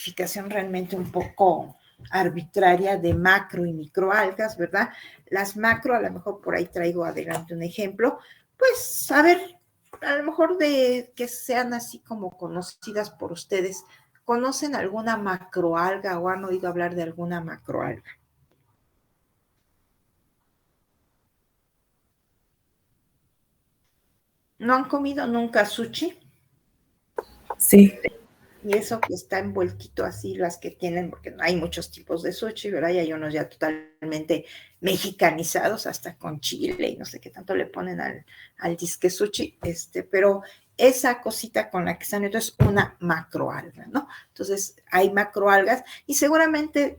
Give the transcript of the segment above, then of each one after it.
clasificación realmente un poco arbitraria de macro y microalgas, ¿verdad? Las macro, a lo mejor por ahí traigo adelante un ejemplo, pues a ver, a lo mejor de que sean así como conocidas por ustedes, ¿conocen alguna macroalga o han oído hablar de alguna macroalga? ¿No han comido nunca sushi? Sí. Y eso que está envueltito así, las que tienen, porque hay muchos tipos de sushi, ¿verdad? Y hay unos ya totalmente mexicanizados, hasta con chile y no sé qué tanto le ponen al disque sushi, pero esa cosita con la que están hechos es una macroalga, ¿no? Entonces, hay macroalgas y seguramente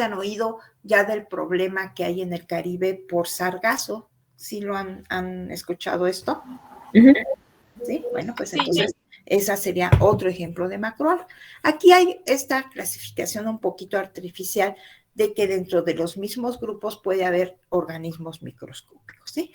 han oído ya del problema que hay en el Caribe por sargazo. ¿Sí lo han escuchado esto? Sí, bueno, pues entonces esa sería otro ejemplo de macroalga. Aquí hay esta clasificación un poquito artificial de que dentro de los mismos grupos puede haber organismos microscópicos, ¿sí?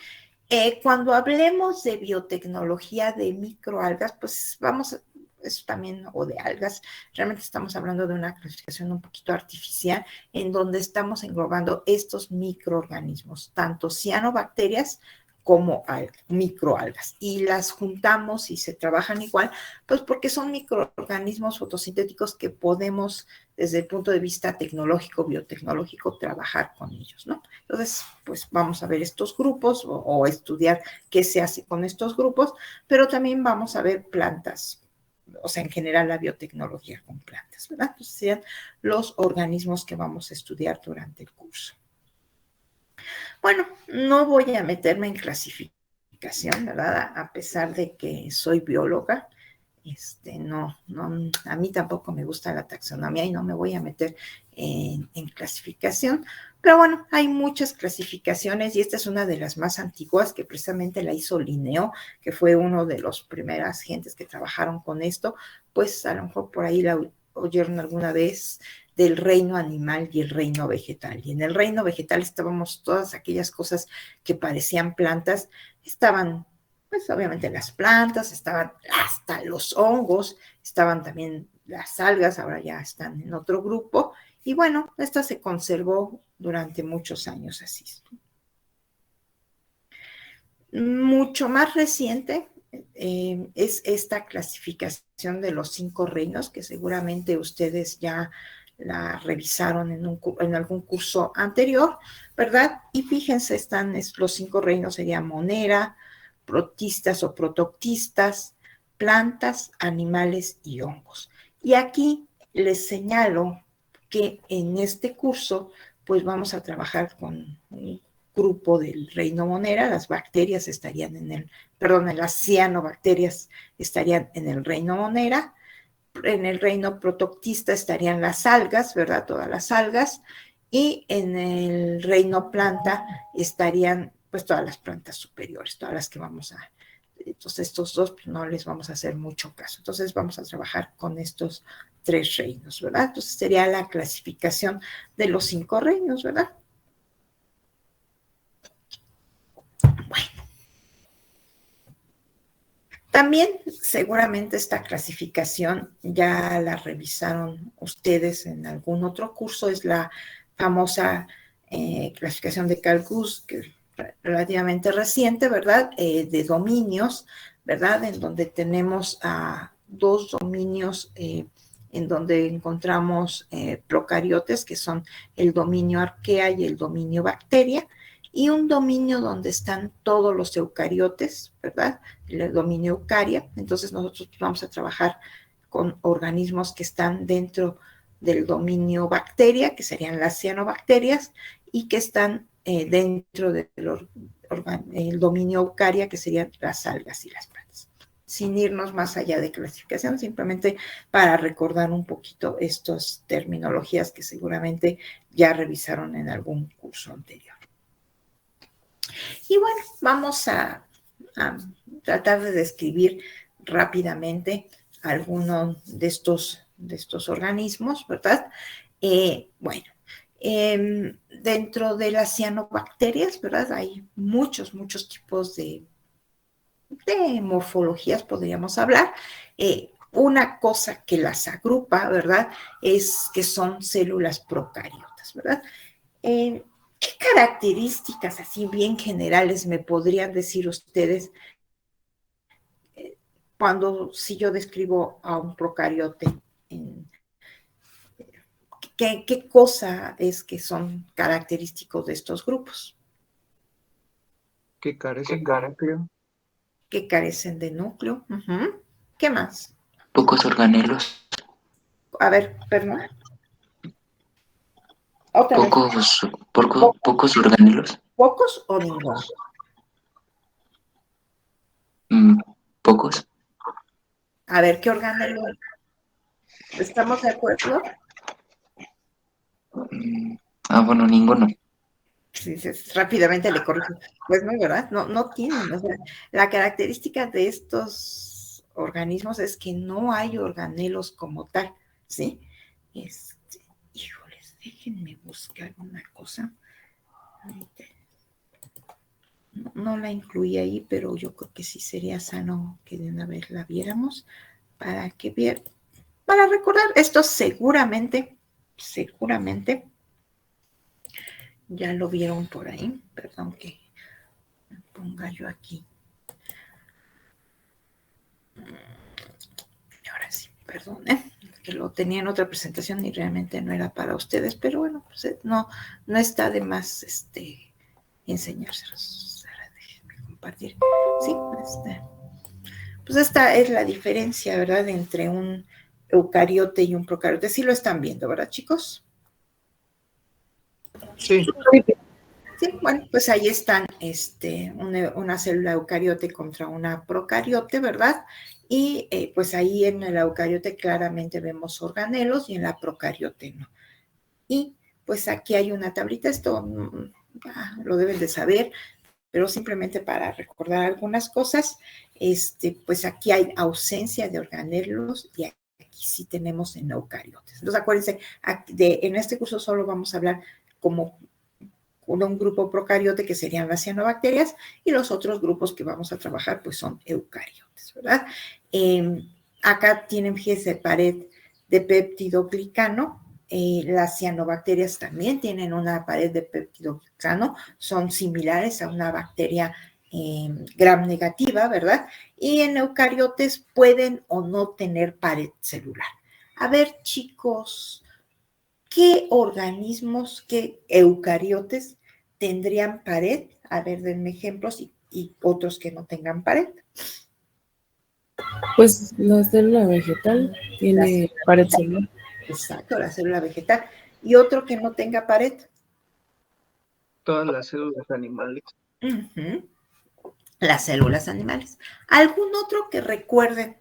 Cuando hablemos de biotecnología de microalgas, pues vamos, eso también, o de algas, realmente estamos hablando de una clasificación un poquito artificial en donde estamos englobando estos microorganismos, tanto cianobacterias como microalgas, y las juntamos y se trabajan igual, pues porque son microorganismos fotosintéticos que podemos, desde el punto de vista tecnológico, biotecnológico, trabajar con ellos, ¿no? Entonces, pues vamos a ver estos grupos o estudiar qué se hace con estos grupos, pero también vamos a ver plantas, o sea, en general la biotecnología con plantas, ¿verdad? Entonces serían los organismos que vamos a estudiar durante el curso. Bueno, no voy a meterme en clasificación, ¿verdad? A pesar de que soy bióloga, no, a mí tampoco me gusta la taxonomía y no me voy a meter en clasificación, pero bueno, hay muchas clasificaciones y esta es una de las más antiguas que precisamente la hizo Linneo, que fue uno de los primeras gentes que trabajaron con esto, pues a lo mejor por ahí la oyeron alguna vez, del reino animal y el reino vegetal. Y en el reino vegetal estábamos todas aquellas cosas que parecían plantas, estaban pues obviamente las plantas, estaban hasta los hongos, estaban también las algas, ahora ya están en otro grupo, y bueno, esta se conservó durante muchos años así. Mucho más reciente es esta clasificación de los 5 reinos, que seguramente ustedes ya la revisaron en algún curso anterior, ¿verdad? Y fíjense, están los 5 reinos, serían monera, protistas o protoctistas, plantas, animales y hongos. Y aquí les señalo que en este curso, pues vamos a trabajar con un grupo del reino monera, las bacterias estarían las cianobacterias estarían en el reino monera, en el reino protoctista estarían las algas, ¿verdad? Todas las algas, y en el reino planta estarían pues todas las plantas superiores, todas las que vamos a... Entonces estos dos pues, no les vamos a hacer mucho caso. Entonces vamos a trabajar con estos 3 reinos, ¿verdad? Entonces sería la clasificación de los 5 reinos, ¿verdad? Bueno. También seguramente esta clasificación ya la revisaron ustedes en algún otro curso, es la famosa clasificación de Carl Guth, que es relativamente reciente, ¿verdad? De dominios, ¿verdad? En donde tenemos a 2 dominios en donde encontramos procariotes, que son el dominio arquea y el dominio bacteria, y un dominio donde están todos los eucariotes, ¿verdad? El dominio eucaria. Entonces nosotros vamos a trabajar con organismos que están dentro del dominio bacteria, que serían las cianobacterias, y que están dentro del dominio eucaria, que serían las algas y las plantas. Sin irnos más allá de clasificación, simplemente para recordar un poquito estas terminologías que seguramente ya revisaron en algún curso anterior. Y bueno, vamos a tratar de describir rápidamente algunos de estos organismos, ¿verdad? Bueno, dentro de las cianobacterias, ¿verdad? Hay muchos tipos de morfologías, podríamos hablar. una cosa que las agrupa, ¿verdad? Es que son células procariotas, ¿verdad? ¿Qué características así bien generales me podrían decir ustedes cuando si yo describo a un procariote? ¿Qué cosa es que son característicos de estos grupos? Que carecen de núcleo. Que carecen de núcleo. Uh-huh. ¿Qué más? Pocos organelos. A ver, perdón. Otra vez. Pocos organelos. ¿Pocos o ninguno? Pocos. A ver, ¿qué organelo? ¿Estamos de acuerdo? Bueno, ninguno. Sí, rápidamente le corrijo. Pues no, ¿verdad? No tienen. O sea, la característica de estos organismos es que no hay organelos como tal, ¿sí? Híjoles, déjenme buscar una cosa. No la incluí ahí, pero yo creo que sí sería sano que de una vez la viéramos para que vieran, para recordar. Esto seguramente ya lo vieron por ahí. Perdón que me ponga yo aquí. Ahora sí, perdón, que lo tenía en otra presentación y realmente no era para ustedes, pero bueno, pues no está de más enseñárselos. Ahora déjenme compartir. Sí, pues esta es la diferencia, ¿verdad?, entre un eucariote y un procariote. Sí lo están viendo, ¿verdad, chicos? Sí. Sí, bueno, pues ahí están una célula eucariote contra una procariote, ¿verdad? Y pues ahí en el eucariote claramente vemos organelos y en la procariote no. Y pues aquí hay una tablita, esto lo deben de saber, pero simplemente para recordar algunas cosas, pues aquí hay ausencia de organelos y aquí sí tenemos en eucariotes. Entonces acuérdense, en este curso solo vamos a hablar como un grupo procariote que serían las cianobacterias y los otros grupos que vamos a trabajar pues son eucariotes, ¿verdad? Acá tienen, fíjense, pared de péptidoglicano. Las cianobacterias también tienen una pared de péptidoglicano, son similares a una bacteria gram negativa, ¿verdad? Y en eucariotes pueden o no tener pared celular. A ver, chicos, ¿qué organismos, qué eucariotes tendrían pared? A ver, denme ejemplos y otros que no tengan pared. Pues la célula vegetal tiene pared celular. Exacto, la célula vegetal. ¿Y otro que no tenga pared? Todas las células animales. Uh-huh. Las células animales. ¿Algún otro que recuerden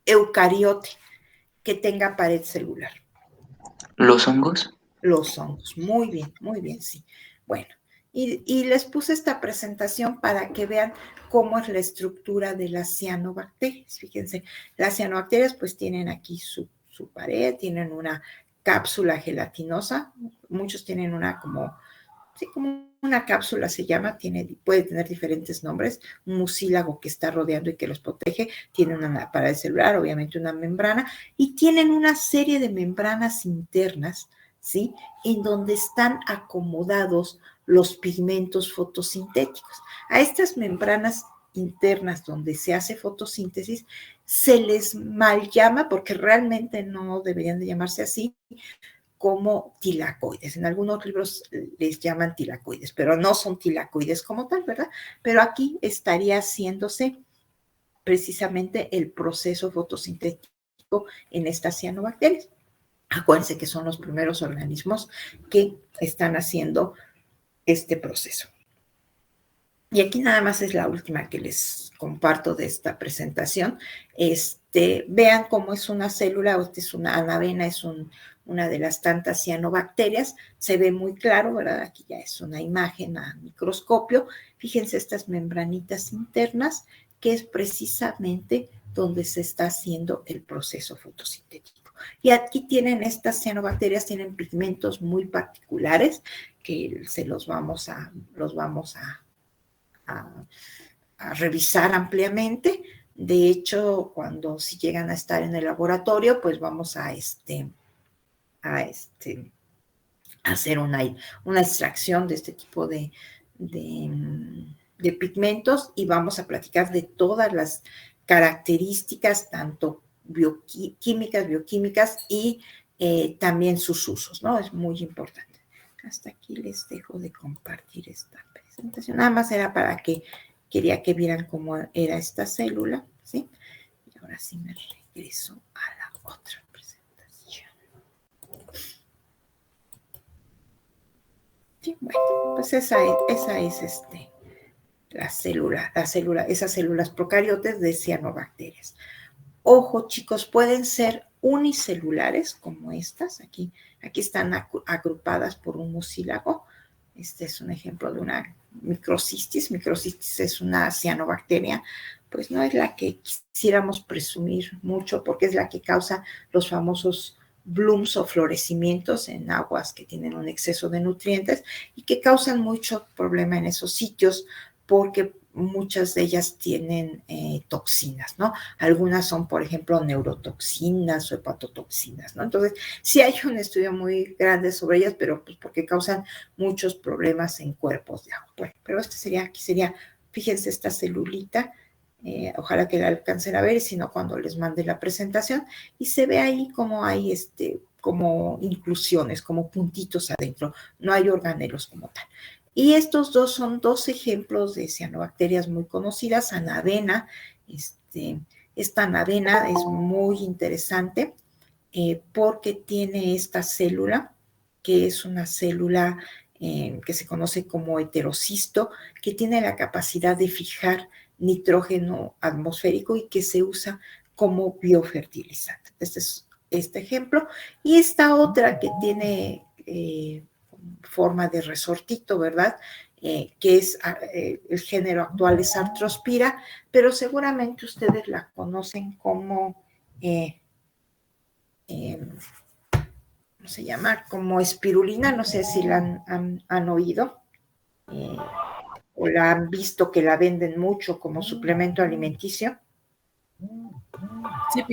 eucariote que tenga pared celular? ¿Los hongos? Los hongos, muy bien, sí. Bueno, y les puse esta presentación para que vean cómo es la estructura de las cianobacterias. Fíjense, las cianobacterias pues tienen aquí su pared, tienen una cápsula gelatinosa, muchos tienen una como una cápsula se llama, puede tener diferentes nombres, un mucílago que está rodeando y que los protege, tiene una pared celular, obviamente una membrana, y tienen una serie de membranas internas, ¿sí?, en donde están acomodados los pigmentos fotosintéticos. A estas membranas internas donde se hace fotosíntesis se les mal llama, porque realmente no deberían de llamarse así, como tilacoides. En algunos libros les llaman tilacoides, pero no son tilacoides como tal, ¿verdad? Pero aquí estaría haciéndose precisamente el proceso fotosintético en estas cianobacterias. Acuérdense que son los primeros organismos que están haciendo este proceso. Y aquí nada más es la última que les comparto de esta presentación. Vean cómo es una célula, es una anavena, es una de las tantas cianobacterias. Se ve muy claro, ¿verdad? Aquí ya es una imagen a microscopio. Fíjense estas membranitas internas, que es precisamente donde se está haciendo el proceso fotosintético. Y aquí tienen estas cianobacterias, tienen pigmentos muy particulares que se los vamos a revisar ampliamente, De hecho, cuando si llegan a estar en el laboratorio, pues vamos a hacer una extracción de este tipo de pigmentos y vamos a platicar de todas las características, tanto bioquímicas y también sus usos, ¿no? Es muy importante. Hasta aquí les dejo de compartir esta presentación. Nada más era para que quería que vieran cómo era esta célula, ¿sí? Y ahora sí me regreso a la otra presentación. Sí, bueno, pues esa es esas células procariotes de cianobacterias. Ojo, chicos, pueden ser unicelulares como estas. Aquí están agrupadas por un mucílago. Este es un ejemplo de una microcistis. Microcistis es una cianobacteria, pues no es la que quisiéramos presumir mucho porque es la que causa los famosos blooms o florecimientos en aguas que tienen un exceso de nutrientes y que causan mucho problema en esos sitios porque muchas de ellas tienen toxinas, ¿no? Algunas son, por ejemplo, neurotoxinas o hepatotoxinas, ¿no? Entonces, sí hay un estudio muy grande sobre ellas, pero pues porque causan muchos problemas en cuerpos de agua. Bueno, pero aquí sería, fíjense esta celulita, ojalá que la alcancen a ver, y si no, cuando les mande la presentación, y se ve ahí como hay como inclusiones, como puntitos adentro, no hay organelos como tal. Y estos dos son dos ejemplos de cianobacterias muy conocidas. Anavena, esta anavena es muy interesante porque tiene esta célula, que es una célula que se conoce como heterocisto, que tiene la capacidad de fijar nitrógeno atmosférico y que se usa como biofertilizante. Este es este ejemplo. Y esta otra que tiene forma de resortito, ¿verdad? Que es el género actual es Arthrospira, pero seguramente ustedes la conocen como, ¿cómo se llama? Como espirulina, no sé si la han oído o la han visto que la venden mucho como suplemento alimenticio. Sí,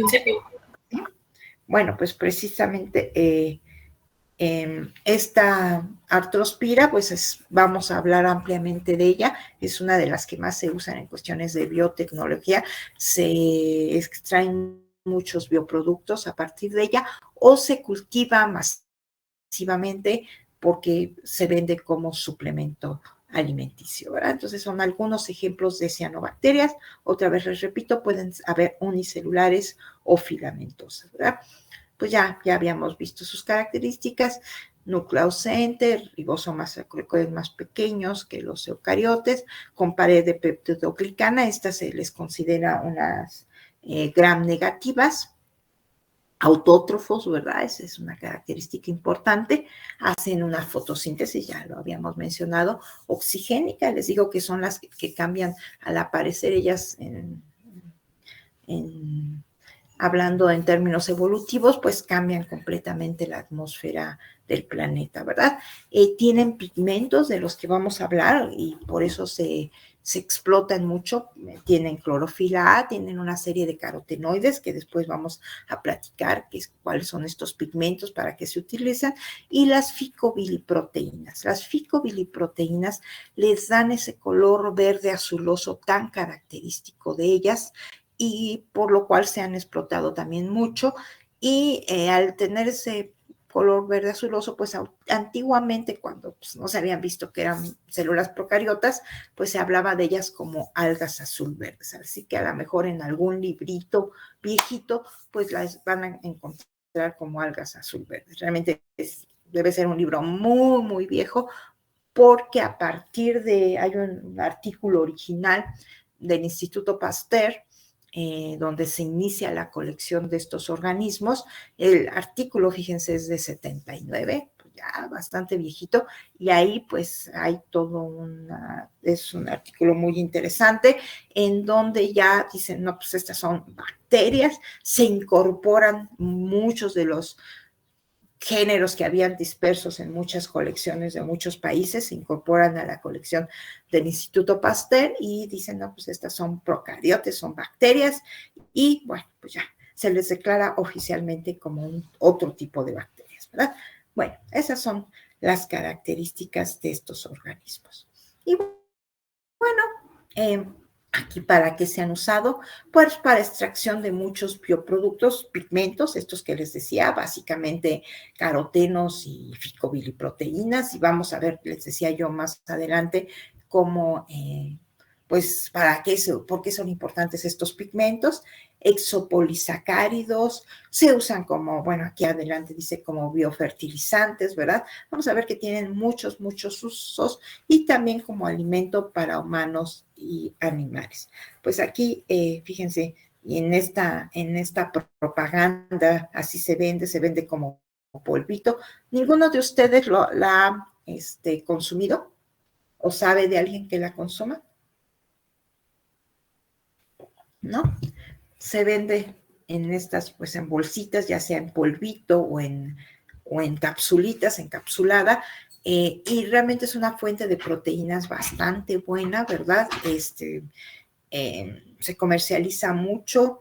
¿Sí? Bueno, pues precisamente esta Arthrospira, pues vamos a hablar ampliamente de ella, es una de las que más se usan en cuestiones de biotecnología, se extraen muchos bioproductos a partir de ella o se cultiva masivamente porque se vende como suplemento alimenticio, ¿verdad? Entonces son algunos ejemplos de cianobacterias, otra vez les repito, pueden haber unicelulares o filamentosas, ¿verdad? Pues ya habíamos visto sus características, núcleo ausente, ribosomas sacroicoides más pequeños que los eucariotes, con pared de peptidoglicana, estas se les considera unas gram negativas, autótrofos, ¿verdad? Esa es una característica importante, hacen una fotosíntesis, ya lo habíamos mencionado, oxigénica, les digo que son las que cambian al aparecer ellas hablando en términos evolutivos, pues cambian completamente la atmósfera del planeta, ¿verdad? Tienen pigmentos de los que vamos a hablar y por eso se explotan mucho, tienen clorofila A, tienen una serie de carotenoides que después vamos a platicar cuáles son estos pigmentos, para qué se utilizan, y las ficobiliproteínas. Las ficobiliproteínas les dan ese color verde azuloso tan característico de ellas, y por lo cual se han explotado también mucho, y al tener ese color verde azuloso, pues antiguamente cuando pues, no se habían visto que eran células procariotas, pues se hablaba de ellas como algas azul verdes, así que a lo mejor en algún librito viejito, pues las van a encontrar como algas azul verdes. Realmente debe ser un libro muy, muy viejo, porque a partir hay un artículo original del Instituto Pasteur, donde se inicia la colección de estos organismos. El artículo, fíjense, es de 79, pues ya bastante viejito, y ahí pues hay es un artículo muy interesante, en donde ya dicen, no, pues estas son bacterias, se incorporan muchos de los géneros que habían dispersos en muchas colecciones de muchos países, se incorporan a la colección del Instituto Pasteur y dicen, no, pues estas son procariotes, son bacterias, y bueno, pues ya se les declara oficialmente como otro tipo de bacterias, ¿verdad? Bueno, esas son las características de estos organismos. Y bueno, aquí para qué se han usado, pues para extracción de muchos bioproductos, pigmentos, estos que les decía, básicamente carotenos y ficobiliproteínas, y vamos a ver, les decía yo más adelante, cómo, pues, por qué son importantes estos pigmentos, exopolisacáridos, se usan como, bueno, aquí adelante dice como biofertilizantes, ¿verdad? Vamos a ver que tienen muchos usos y también como alimento para humanos y animales. Pues aquí, fíjense, y en esta propaganda, así se vende como polvito. ¿Ninguno de ustedes la ha consumido o sabe de alguien que la consuma? ¿No? Se vende en estas, pues en bolsitas, ya sea en polvito o en capsulitas, encapsulada, y realmente es una fuente de proteínas bastante buena, ¿verdad? Se comercializa mucho.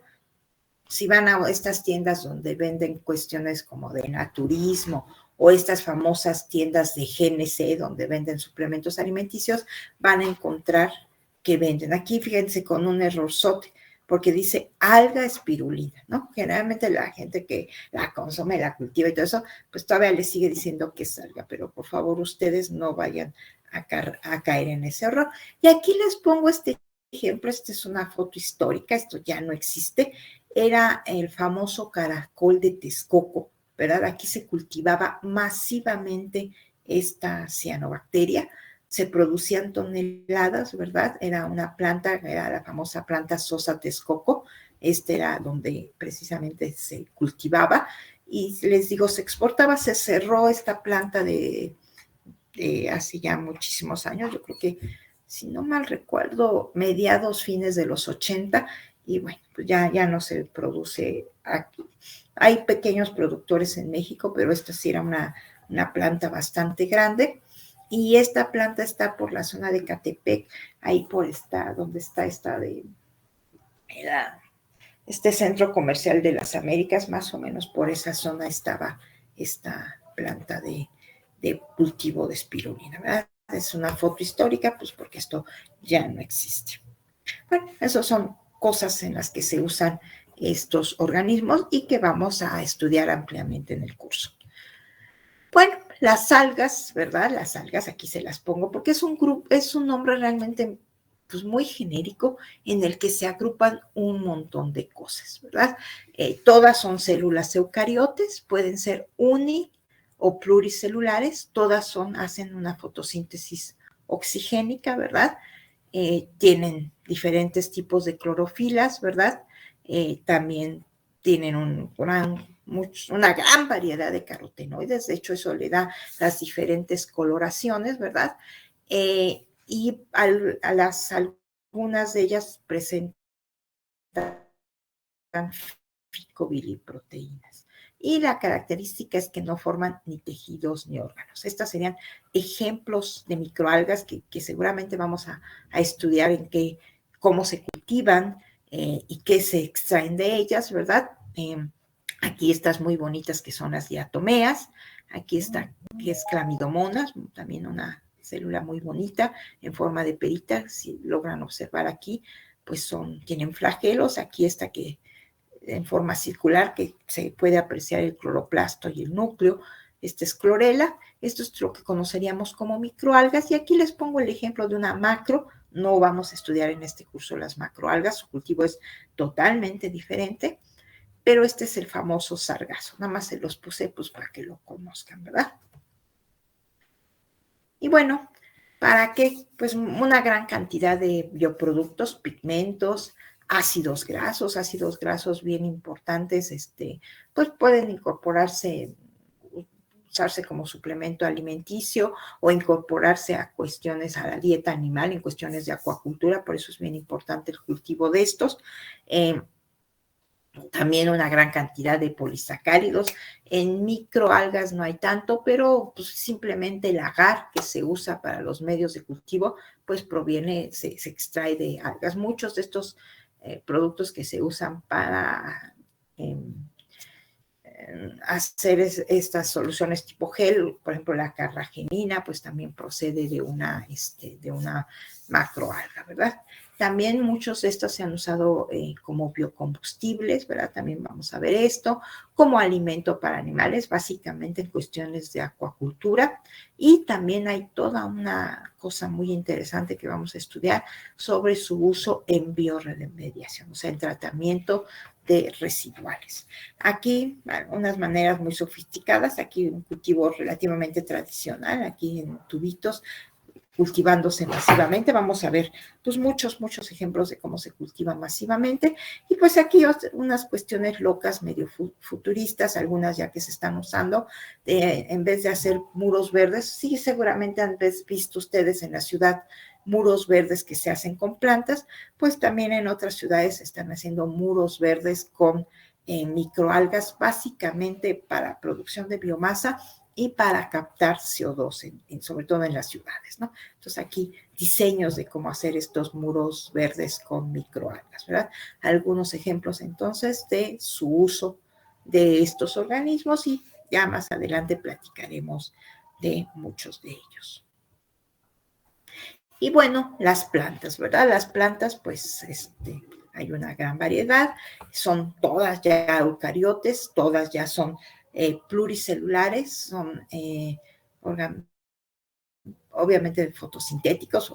Si van a estas tiendas donde venden cuestiones como de naturismo o estas famosas tiendas de GNC donde venden suplementos alimenticios, van a encontrar que venden. Aquí fíjense con un errorzote, porque dice alga espirulina, ¿no? Generalmente la gente que la consume, la cultiva y todo eso, pues todavía le sigue diciendo que es alga, pero por favor ustedes no vayan a caer en ese error. Y aquí les pongo este ejemplo, esta es una foto histórica, esto ya no existe, era el famoso caracol de Texcoco, ¿verdad? Aquí se cultivaba masivamente esta cianobacteria, se producían toneladas, ¿verdad? Era una planta, era la famosa planta Sosa Texcoco, era donde precisamente se cultivaba, y les digo, se exportaba, se cerró esta planta de hace ya muchísimos años, yo creo que, si no mal recuerdo, mediados, fines de los 80, y bueno, pues ya no se produce aquí. Hay pequeños productores en México, pero esta sí era una planta bastante grande, y esta planta está por la zona de Catepec, ahí por donde está este centro comercial de las Américas, más o menos por esa zona estaba esta planta de cultivo de espirulina, ¿verdad? Es una foto histórica, pues porque esto ya no existe. Bueno, esas son cosas en las que se usan estos organismos y que vamos a estudiar ampliamente en el curso. Bueno, las algas, ¿verdad? Las algas, aquí se las pongo porque es un nombre realmente pues muy genérico en el que se agrupan un montón de cosas, ¿verdad? Todas son células eucariotes, pueden ser o pluricelulares, todas hacen una fotosíntesis oxigénica, ¿verdad? Tienen diferentes tipos de clorofilas, ¿verdad? También tienen una gran variedad de carotenoides, de hecho eso le da las diferentes coloraciones, ¿verdad? Y algunas de ellas presentan ficobiliproteínas. Y la característica es que no forman ni tejidos ni órganos. Estas serían ejemplos de microalgas que seguramente vamos a estudiar cómo se cultivan y qué se extraen de ellas, ¿verdad? Aquí estas muy bonitas que son las diatomeas. Aquí está que es clamidomonas, también una célula muy bonita en forma de perita. Si logran observar aquí, pues tienen flagelos. Aquí está que en forma circular que se puede apreciar el cloroplasto y el núcleo. Esta es clorela, esto es lo que conoceríamos como microalgas, y aquí les pongo el ejemplo de una macro. No vamos a estudiar en este curso las macroalgas, su cultivo es totalmente diferente, pero este es el famoso sargazo, nada más se los puse pues para que lo conozcan, ¿verdad? Y bueno, ¿para qué? Pues una gran cantidad de bioproductos, pigmentos, ácidos grasos bien importantes, pues pueden usarse como suplemento alimenticio o incorporarse a la dieta animal en cuestiones de acuacultura, por eso es bien importante el cultivo de estos. también una gran cantidad de polisacáridos. En microalgas no hay tanto, pero pues, simplemente el agar que se usa para los medios de cultivo, pues proviene, se extrae de algas. Muchos de estos productos que se usan para hacer estas soluciones tipo gel, por ejemplo, la carragenina, pues también procede de una macroalga, ¿verdad? También muchos de estos se han usado como biocombustibles, ¿verdad? También vamos a ver esto, como alimento para animales, básicamente en cuestiones de acuacultura. Y también hay toda una cosa muy interesante que vamos a estudiar sobre su uso en bioremediación, o sea, en tratamiento de residuales. Aquí, unas maneras muy sofisticadas, aquí un cultivo relativamente tradicional, aquí en tubitos, cultivándose masivamente. Vamos a ver pues muchos ejemplos de cómo se cultiva masivamente. Y pues aquí unas cuestiones locas, medio futuristas, algunas ya que se están usando, en vez de hacer muros verdes, sí, seguramente han visto ustedes en la ciudad muros verdes que se hacen con plantas, pues también en otras ciudades se están haciendo muros verdes con microalgas, básicamente para producción de biomasa y para captar CO2, sobre todo en las ciudades, ¿no? Entonces aquí diseños de cómo hacer estos muros verdes con microalgas, ¿verdad? Algunos ejemplos entonces de su uso de estos organismos y ya más adelante platicaremos de muchos de ellos. Y bueno, las plantas, ¿verdad? Las plantas, pues, hay una gran variedad, son todas ya eucariotes, todas ya son pluricelulares, son obviamente fotosintéticos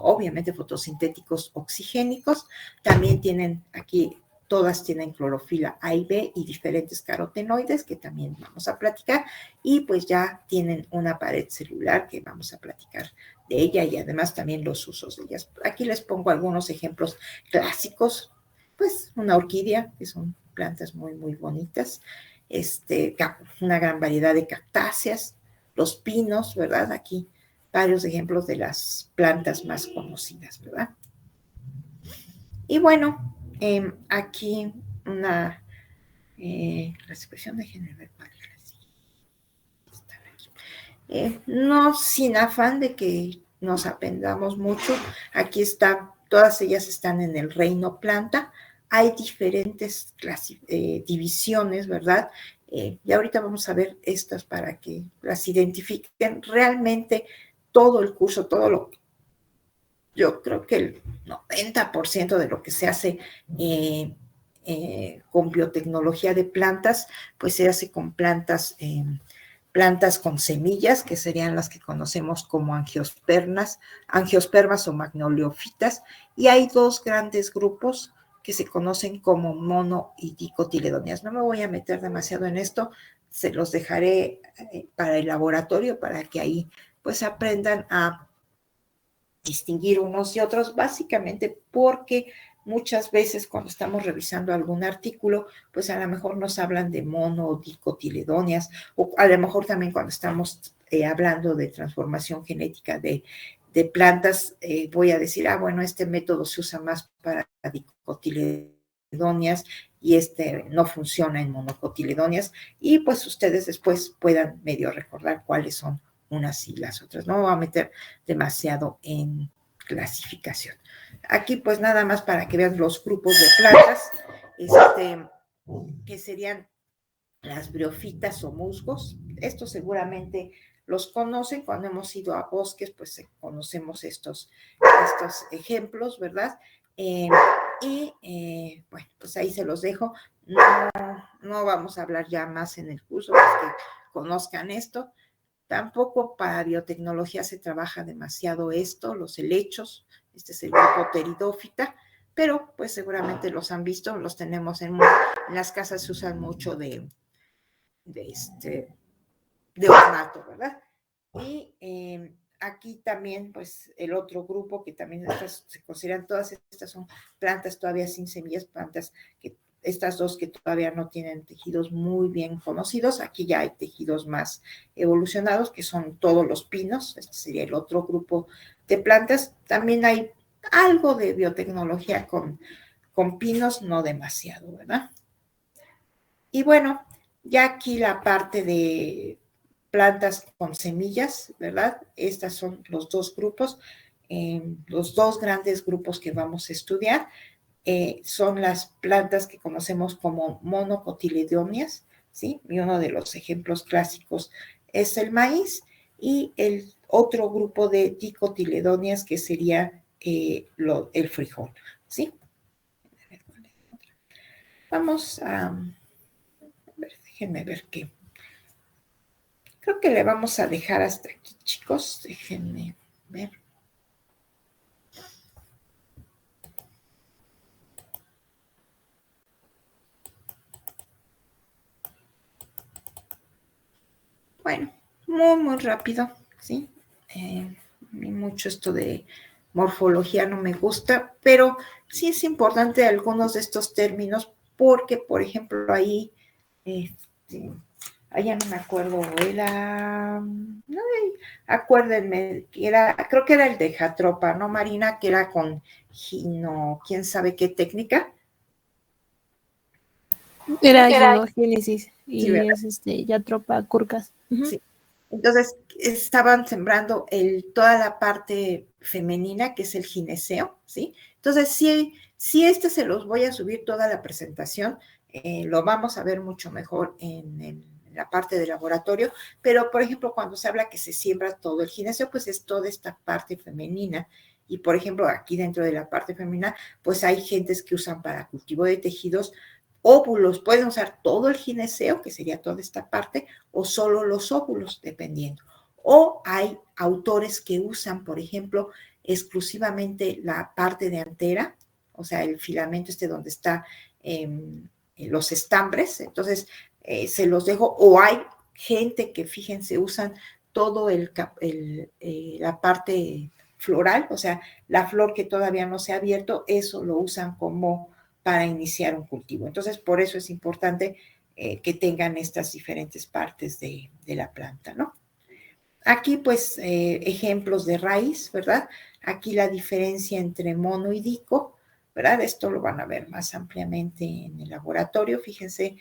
oxigénicos, también tienen aquí, todas tienen clorofila A y B y diferentes carotenoides que también vamos a platicar, y pues ya tienen una pared celular que vamos a platicar de ella y además también los usos de ellas. Aquí les pongo algunos ejemplos clásicos, pues una orquídea, que son plantas muy bonitas, una gran variedad de cactáceas, los pinos, ¿verdad? Aquí varios ejemplos de las plantas más conocidas, ¿verdad? Y bueno, aquí una expresión de género. No sin afán de que nos aprendamos mucho, aquí está, todas ellas están en el reino planta, hay diferentes divisiones, ¿verdad? Y ahorita vamos a ver estas para que las identifiquen. Realmente todo el curso, yo creo que el 90% de lo que se hace con biotecnología de plantas, pues se hace con plantas con semillas, que serían las que conocemos como angiospermas o magnoliofitas, y hay dos grandes grupos que se conocen como mono y dicotiledóneas. No me voy a meter demasiado en esto, se los dejaré para el laboratorio, para que ahí pues aprendan a distinguir unos y otros, básicamente porque muchas veces cuando estamos revisando algún artículo, pues a lo mejor nos hablan de mono o dicotiledóneas, o a lo mejor también cuando estamos hablando de transformación genética de plantas, voy a decir, bueno, este método se usa más para dicotiledóneas y no funciona en monocotiledóneas, y pues ustedes después puedan medio recordar cuáles son unas y las otras. No me voy a meter demasiado en clasificación. Aquí pues nada más para que vean los grupos de plantas, que serían las briofitas o musgos. Estos seguramente los conocen, cuando hemos ido a bosques, pues conocemos estos ejemplos, ¿verdad? Bueno, pues ahí se los dejo. No vamos a hablar ya más en el curso, pues que conozcan esto. Tampoco para biotecnología se trabaja demasiado los helechos, este es el grupo Pteridófita, pero pues seguramente los han visto, los tenemos en las casas, se usan mucho de ornato, ¿verdad? Y aquí también, pues el otro grupo que también se consideran, todas estas son plantas todavía sin semillas, plantas estas dos que todavía no tienen tejidos muy bien conocidos. Aquí ya hay tejidos más evolucionados, que son todos los pinos. Este sería el otro grupo de plantas. También hay algo de biotecnología con pinos, no demasiado, ¿verdad? Y bueno, ya aquí la parte de plantas con semillas, ¿verdad? Estos son los dos grupos, los dos grandes grupos que vamos a estudiar. Son las plantas que conocemos como monocotiledóneas, ¿sí? Y uno de los ejemplos clásicos es el maíz, y el otro grupo de dicotiledóneas que sería el frijol, ¿sí? Vamos a ver, déjenme ver qué. Creo que le vamos a dejar hasta aquí, chicos. Déjenme ver. Bueno, muy rápido, ¿sí? Mucho esto de morfología no me gusta, pero sí es importante algunos de estos términos porque, por ejemplo, ahí, ya no me acuerdo, acuérdenme, creo que era el de Jatropa, ¿no, Marina? Que era con quién sabe qué técnica. Era ginogénesis Sí, y ¿verdad? es Jatropha curcas. Sí. Entonces, estaban sembrando toda la parte femenina, que es el gineceo, ¿sí? Entonces, si se los voy a subir toda la presentación, lo vamos a ver mucho mejor en la parte de laboratorio, pero, por ejemplo, cuando se habla que se siembra todo el gineceo, pues es toda esta parte femenina. Y, por ejemplo, aquí dentro de la parte femenina, pues hay gentes que usan para cultivo de tejidos óvulos, pueden usar todo el gineceo, que sería toda esta parte, o solo los óvulos, dependiendo. O hay autores que usan, por ejemplo, exclusivamente la parte de antera, o sea, el filamento donde está los estambres, entonces se los dejo, o hay gente que, fíjense, usan todo la parte floral, o sea, la flor que todavía no se ha abierto, eso lo usan como para iniciar un cultivo. Entonces, por eso es importante que tengan estas diferentes partes de la planta, ¿no? Aquí, pues, ejemplos de raíz, ¿verdad? Aquí la diferencia entre mono y dico, ¿verdad? Esto lo van a ver más ampliamente en el laboratorio, fíjense,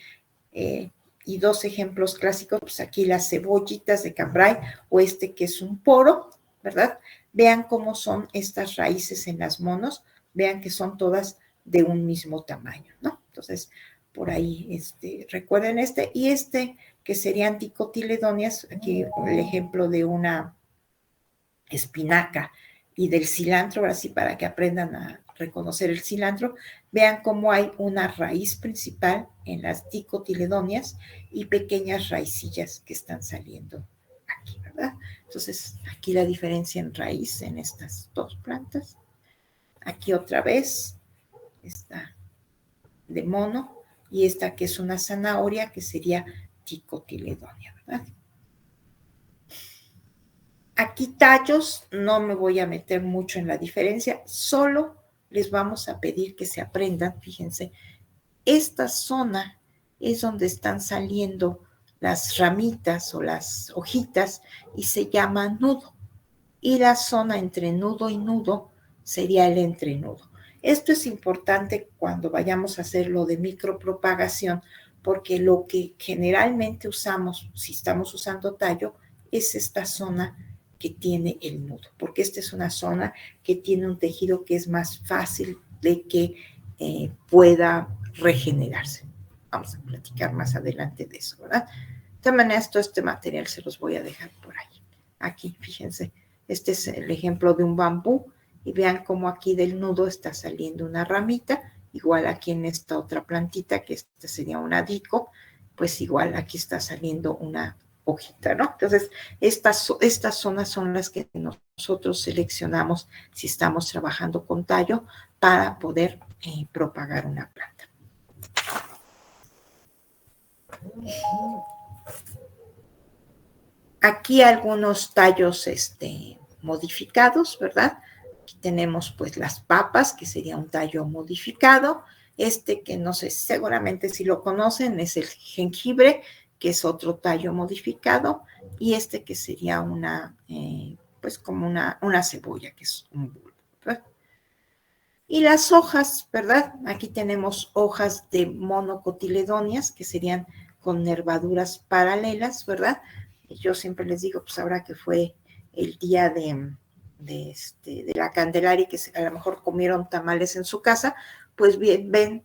y dos ejemplos clásicos, pues aquí las cebollitas de cambray, o que es un poro, ¿verdad? Vean cómo son estas raíces en las monos, vean que son todas de un mismo tamaño, ¿no? Entonces, por ahí, recuerden y que serían dicotiledóneas, aquí el ejemplo de una espinaca y del cilantro, ahora sí, para que aprendan a reconocer el cilantro, vean cómo hay una raíz principal en las dicotiledóneas y pequeñas raicillas que están saliendo aquí, ¿verdad? Entonces, aquí la diferencia en raíz en estas dos plantas. Aquí otra vez, esta de mono, y esta que es una zanahoria, que sería dicotiledónea, ¿verdad? Aquí tallos, no me voy a meter mucho en la diferencia, solo les vamos a pedir que se aprendan, fíjense, esta zona es donde están saliendo las ramitas o las hojitas y se llama nudo. Y la zona entre nudo y nudo sería el entrenudo. Esto es importante cuando vayamos a hacer lo de micropropagación, porque lo que generalmente usamos, si estamos usando tallo, es esta zona que tiene el nudo, porque esta es una zona que tiene un tejido que es más fácil de que pueda regenerarse. Vamos a platicar más adelante de eso, ¿verdad? De todas maneras, todo este material se los voy a dejar por ahí. Aquí, fíjense, este es el ejemplo de un bambú, y vean cómo aquí del nudo está saliendo una ramita, igual aquí en esta otra plantita, que esta sería una dico, pues igual aquí está saliendo una hojita, ¿no? Entonces, estas zonas son las que nosotros seleccionamos si estamos trabajando con tallo para poder propagar una planta. Aquí algunos tallos modificados, ¿verdad? Aquí tenemos pues las papas, que sería un tallo modificado. Que no sé, seguramente si lo conocen, es el jengibre, que es otro tallo modificado. Y que sería pues como una cebolla, que es un bulbo, ¿verdad? Y las hojas, ¿verdad? Aquí tenemos hojas de monocotiledóneas, que serían con nervaduras paralelas, ¿verdad? Y yo siempre les digo, pues ahora que fue el día de la Candelaria, que a lo mejor comieron tamales en su casa, pues bien, ven,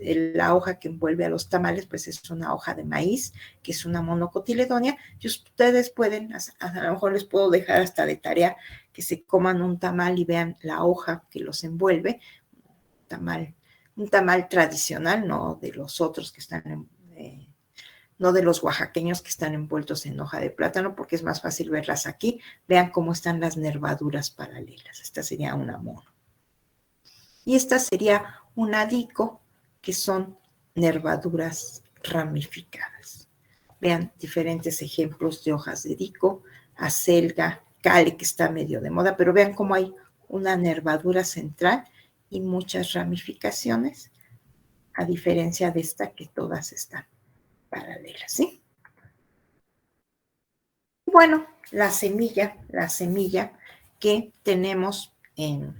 la hoja que envuelve a los tamales, pues es una hoja de maíz, que es una monocotiledonia, y ustedes pueden, a lo mejor les puedo dejar hasta de tarea que se coman un tamal y vean la hoja que los envuelve, un tamal tradicional, no de los otros que están no de los oaxaqueños que están envueltos en hoja de plátano, porque es más fácil verlas aquí. Vean cómo están las nervaduras paralelas. Esta sería una mono. Y esta sería una dico, que son nervaduras ramificadas. Vean diferentes ejemplos de hojas de dico, acelga, cale, que está medio de moda, pero vean cómo hay una nervadura central y muchas ramificaciones, a diferencia de esta que todas están paralelas, ¿sí? Bueno, la semilla que tenemos en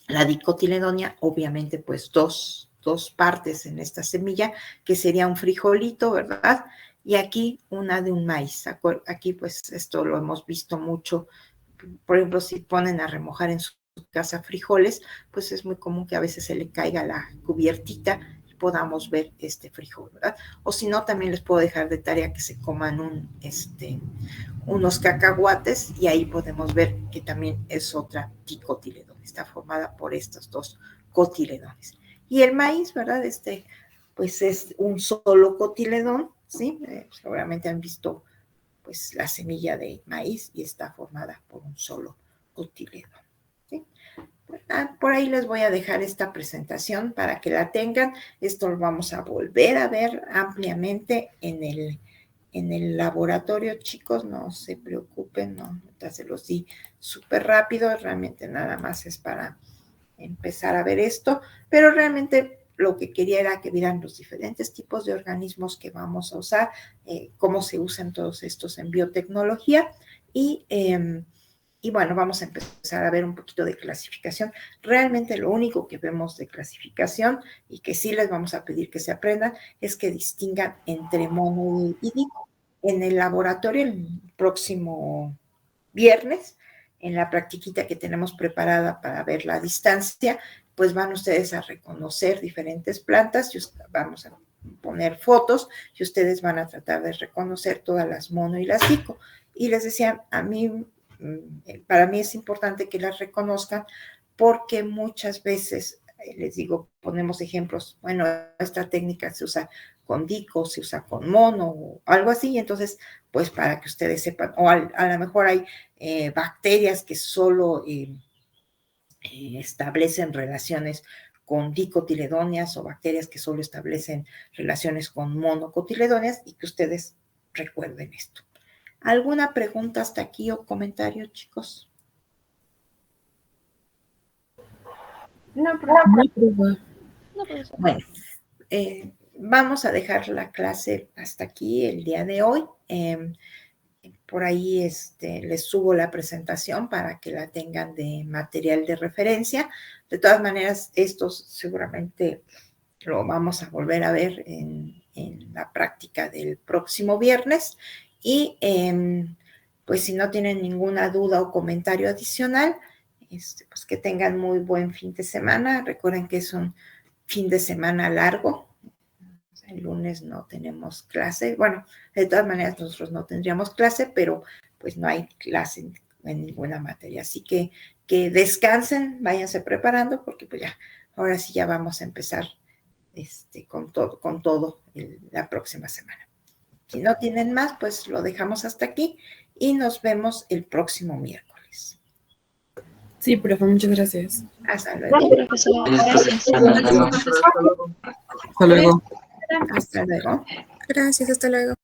la dicotiledonia, obviamente pues dos partes en esta semilla, que sería un frijolito, ¿verdad? Y aquí una de un maíz. Aquí pues esto lo hemos visto mucho. Por ejemplo, si ponen a remojar en su casa frijoles, pues es muy común que a veces se le caiga la cubiertita y podamos ver este frijol, ¿verdad? O si no, también les puedo dejar de tarea que se coman unos cacahuates, y ahí podemos ver que también es otra dicotiledón. Está formada por estos dos cotiledones. Y el maíz, ¿verdad? Pues es un solo cotiledón, ¿sí? Seguramente han visto pues la semilla de maíz y está formada por un solo cotiledón, ¿sí? Por ahí les voy a dejar esta presentación para que la tengan. Esto lo vamos a volver a ver ampliamente en el laboratorio, chicos, no se preocupen, no, se los di súper rápido, realmente nada más es para empezar a ver esto, pero realmente lo que quería era que vieran los diferentes tipos de organismos que vamos a usar, cómo se usan todos estos en biotecnología, y bueno, vamos a empezar a ver un poquito de clasificación. Realmente lo único que vemos de clasificación y que sí les vamos a pedir que se aprendan es que distingan entre mono y dico. En el laboratorio, el próximo viernes, en la practiquita que tenemos preparada para ver la distancia, pues van ustedes a reconocer diferentes plantas, y vamos a poner fotos y ustedes van a tratar de reconocer todas las mono y las dico. Y les decía, para mí es importante que las reconozcan, porque muchas veces, les digo, ponemos ejemplos, bueno, esta técnica se usa con dico, se usa con mono, o algo así, y entonces, pues para que ustedes sepan, o a lo mejor hay bacterias que solo establecen relaciones con dicotiledóneas, o bacterias que solo establecen relaciones con monocotiledóneas, y que ustedes recuerden esto. ¿Alguna pregunta hasta aquí o comentario, chicos? No, profesor. Bueno, vamos a dejar la clase hasta aquí el día de hoy. Por ahí les subo la presentación para que la tengan de material de referencia. De todas maneras, esto seguramente lo vamos a volver a ver en la práctica del próximo viernes. Y pues si no tienen ninguna duda o comentario adicional, pues que tengan muy buen fin de semana. Recuerden que es un fin de semana largo. El lunes no tenemos clase. Bueno, de todas maneras nosotros no tendríamos clase, pero pues no hay clase en ninguna materia. Así que descansen, váyanse preparando, porque pues ya, ahora sí ya vamos a empezar con todo la próxima semana. Si no tienen más, pues lo dejamos hasta aquí y nos vemos el próximo miércoles. Sí, profe, muchas gracias. Hasta luego. Gracias. Hasta luego. Hasta luego. Gracias, hasta luego.